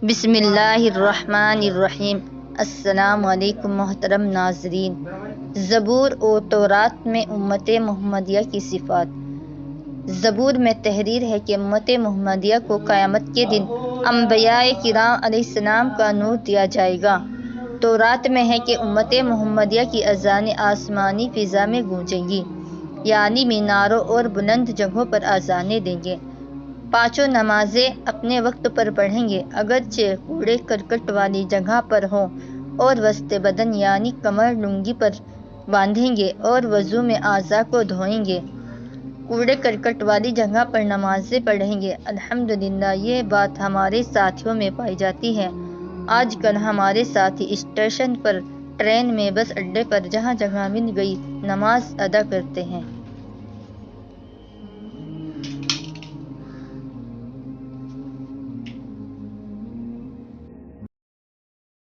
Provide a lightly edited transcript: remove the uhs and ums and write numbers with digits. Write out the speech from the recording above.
بسم اللہ الرحمن الرحیم۔ السلام علیکم محترم ناظرین۔ زبور و تورات میں امت محمدیہ کی صفات۔ زبور میں تحریر ہے کہ امت محمدیہ کو قیامت کے دن انبیاء کرام علیہ السلام کا نور دیا جائے گا۔ تورات میں ہے کہ امت محمدیہ کی اذانیں آسمانی فضا میں گونجیں گی، یعنی میناروں اور بلند جگہوں پر اذانیں دیں گے۔ پانچوں نمازیں اپنے وقت پر پڑھیں گے، اگرچہ کوڑے کرکٹ والی جگہ پر ہوں، اور وسط بدن یعنی کمر لنگی پر باندھیں گے اور وضو میں اعضاء کو دھوئیں گے۔ کوڑے کرکٹ والی جگہ پر نمازیں پڑھیں گے۔ الحمدللہ یہ بات ہمارے ساتھیوں میں پائی جاتی ہے۔ آج کل ہمارے ساتھی اسٹیشن پر، ٹرین میں، بس اڈے پر، جہاں جگہ مل گئی نماز ادا کرتے ہیں۔